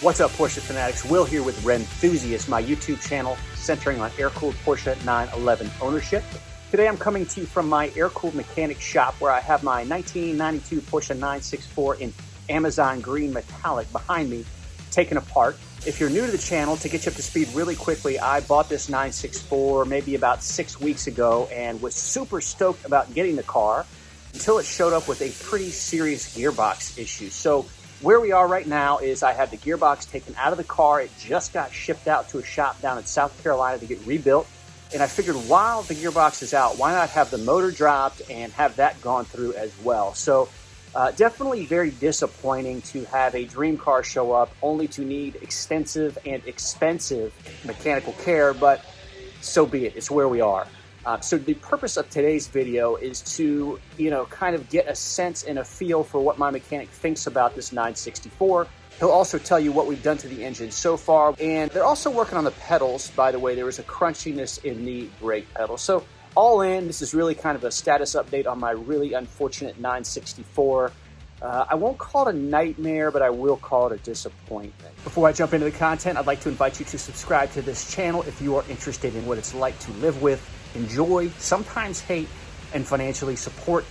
What's up, Porsche fanatics? Will here with Rennthusiast, my YouTube channel centering on air-cooled Porsche 911 ownership. Today I'm coming to you from my air-cooled mechanic shop where I have my 1992 Porsche 964 in Amazon green metallic behind me taken apart. If you're new to the channel, to get you up to speed really quickly, I bought this 964 maybe about 6 weeks ago and was super stoked about getting the car until it showed up with a pretty serious gearbox issue. So where we are right now is I had the gearbox taken out of the car. It just got shipped out to a shop down in South Carolina to get rebuilt. And I figured while the gearbox is out, why not have the motor dropped and have that gone through as well? So definitely very disappointing to have a dream car show up only to need extensive and expensive mechanical care, but so be it. It's where we are. So the purpose of today's video is to, kind of get a sense and a feel for what my mechanic thinks about this 964. He'll also tell you what we've done to the engine so far. And they're also working on the pedals. By the way, there was a crunchiness in the brake pedal. So all in, this is really kind of a status update on my really unfortunate 964. I won't call it a nightmare, but I will call it a disappointment. Before I jump into the content, I'd like to invite you to subscribe to this channel if you are interested in what it's like to live with, enjoy, sometimes hate, and financially support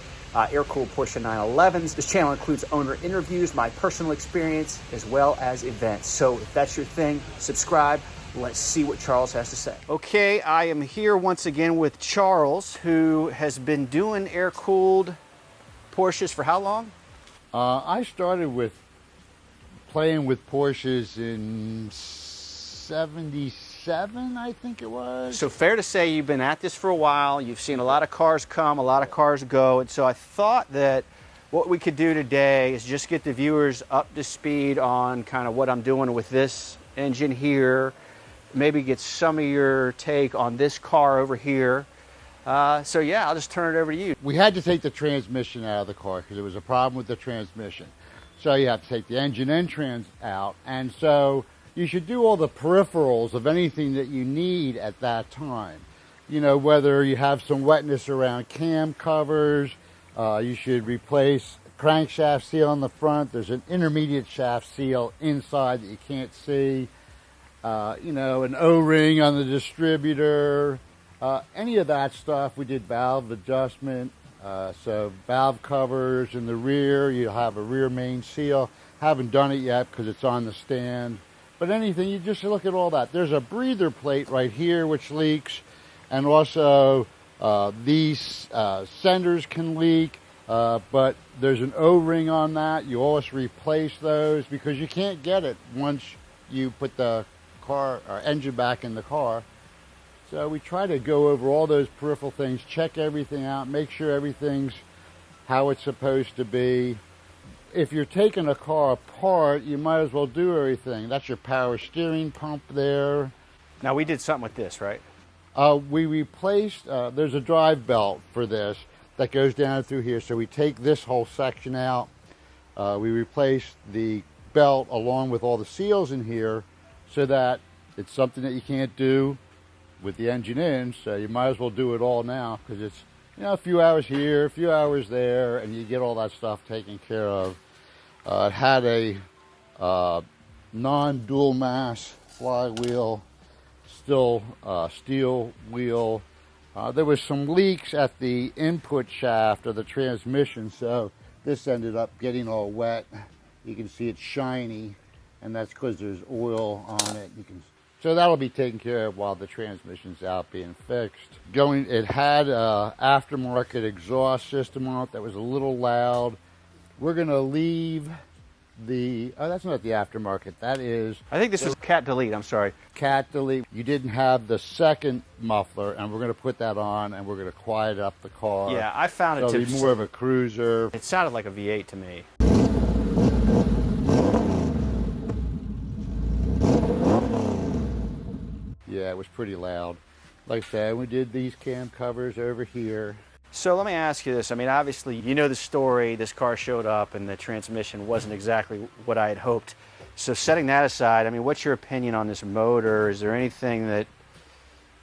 air-cooled Porsche 911s. This channel includes owner interviews, my personal experience, as well as events. So if that's your thing, subscribe. Let's see what Charles has to say. Okay, I am here once again with Charles, who has been doing air-cooled Porsches for how long? I started with playing with Porsches in 77, I think it was. So fair to say you've been at this for a while. You've seen a lot of cars come, a lot of cars go. And so I thought that what we could do today is just get the viewers up to speed on kind of what I'm doing with this engine here. Maybe get some of your take on this car over here. So yeah, I'll just turn it over to you. We had to take the transmission out of the car because there was a problem with the transmission. So you have to take the engine and trans out. And so you should do all the peripherals of anything that you need at that time. Whether you have some wetness around cam covers, you should replace crankshaft seal on the front. There's an intermediate shaft seal inside that you can't see. An O-ring on the distributor, any of that stuff. We did valve adjustment, so valve covers in the rear. You'll have a rear main seal. Haven't done it yet because it's on the stand. But anything, you just look at all that. There's a breather plate right here which leaks, and also these senders can leak, but there's an O-ring on that. You always replace those because you can't get it once you put the car or engine back in the car. So we try to go over all those peripheral things, check everything out, make sure everything's how it's supposed to be. If you're taking a car apart, you might as well do everything. That's your power steering pump there. Now we did something with this, right? We replaced, there's a drive belt for this that goes down through here. So we take this whole section out. We replaced the belt along with all the seals in here so that it's something that you can't do with the engine in. So you might as well do it all now because it's, a few hours here, a few hours there, and you get all that stuff taken care of. It had a non-dual mass flywheel, still steel wheel. There was some leaks at the input shaft of the transmission, so this ended up getting all wet. You can see it's shiny, and that's because there's oil on it. So that'll be taken care of while the transmission's out being fixed. It had a aftermarket exhaust system on it that was a little loud. We're gonna leave that's not the aftermarket, that is... I think this is cat delete, I'm sorry. Cat delete. You didn't have the second muffler, and we're gonna put that on, and we're gonna quiet up the car. Yeah, I found it to be more of a cruiser. It sounded like a V8 to me. Yeah, it was pretty loud. Like I said, we did these cam covers over here. So let me ask you this. I mean, obviously, you know the story. This car showed up and the transmission wasn't exactly what I had hoped. So setting that aside, I mean, what's your opinion on this motor? Is there anything that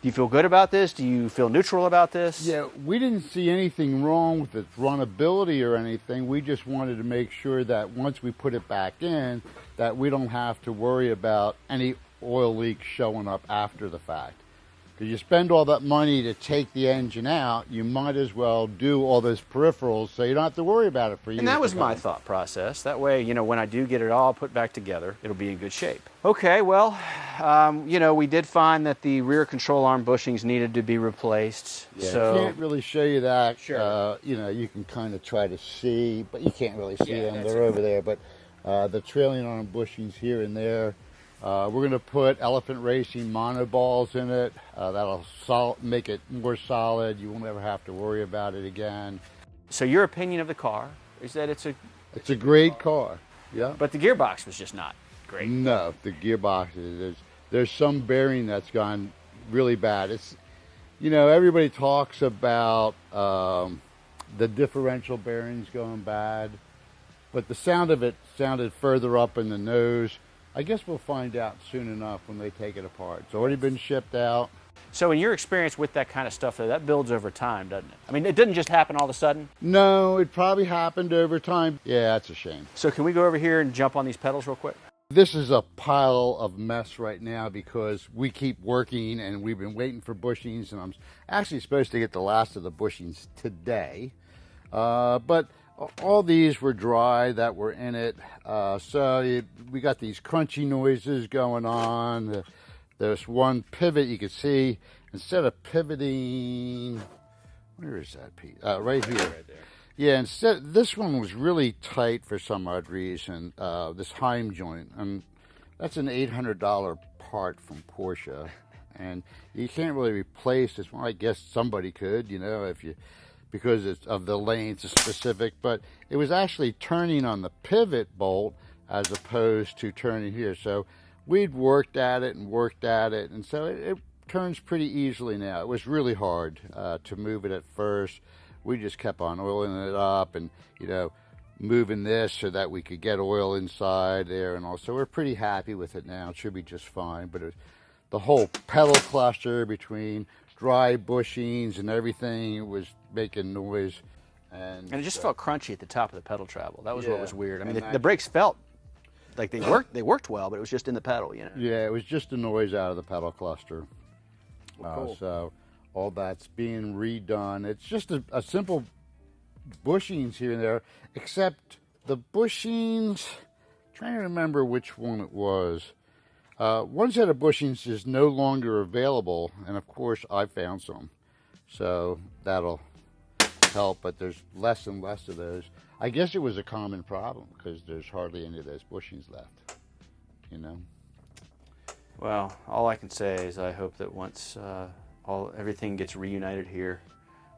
Do you feel good about this? Do you feel neutral about this? Yeah, we didn't see anything wrong with its runnability or anything. We just wanted to make sure that once we put it back in, that we don't have to worry about any oil leaks showing up after the fact. Because you spend all that money to take the engine out, you might as well do all those peripherals so you don't have to worry about it for years. And that was my thought process. That way, you know, when I do get it all put back together, it'll be in good shape. Okay, well, you know, we did find that the rear control arm bushings needed to be replaced. Yeah, so I can't really show you that. Sure. You know, you can kind of try to see, but you can't really see them. They're over there. But the trailing arm bushings here and there. We're going to put Elephant Racing monoballs in it. That'll make it more solid. You won't ever have to worry about it again. So your opinion of the car is that it's a great car. Yeah. But the gearbox was just not great. No, the gearbox there's some bearing that's gone really bad. It's, you know, everybody talks about the differential bearings going bad, but the sound of it sounded further up in the nose. I guess we'll find out soon enough when they take it apart. It's already been shipped out. So in your experience with that kind of stuff, though, that builds over time, doesn't it? I mean, it didn't just happen all of a sudden? No, it probably happened over time. Yeah, that's a shame. So can we go over here and jump on these pedals real quick? This is a pile of mess right now because we keep working and we've been waiting for bushings, and I'm actually supposed to get the last of the bushings today. But all these were dry that were in it, so we got these crunchy noises going on. There's one pivot you can see, instead of pivoting, where is that piece? Right here. Right there. Yeah, instead, this one was really tight for some odd reason, this Heim joint, and that's an $800 part from Porsche, and you can't really replace this one. I guess somebody could, you know, because it's of the lanes specific, but it was actually turning on the pivot bolt as opposed to turning here. So we'd worked at it, and so it turns pretty easily now. It was really hard to move it at first. We just kept on oiling it up and, you know, moving this so that we could get oil inside there and all. So we're pretty happy with it now. It should be just fine. But the whole pedal cluster between dry bushings and everything, it was making noise. And it just felt crunchy at the top of the pedal travel. That was what was weird. I mean, the brakes felt like they worked well, but it was just in the pedal, you know. Yeah, it was just the noise out of the pedal cluster. Cool. So all that's being redone. It's just a simple bushings here and there, except the bushings, trying to remember which one it was. One set of bushings is no longer available, and of course I found some. So that'll help, but there's less and less of those. I guess it was a common problem because there's hardly any of those bushings left, you know. Well, all I can say is I hope that once everything gets reunited here,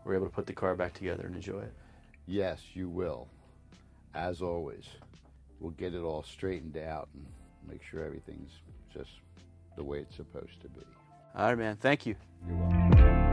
we're able to put the car back together and enjoy it. Yes, you will. As always, we'll get it all straightened out and make sure everything's just the way it's supposed to be. All right, man. Thank you. You're welcome.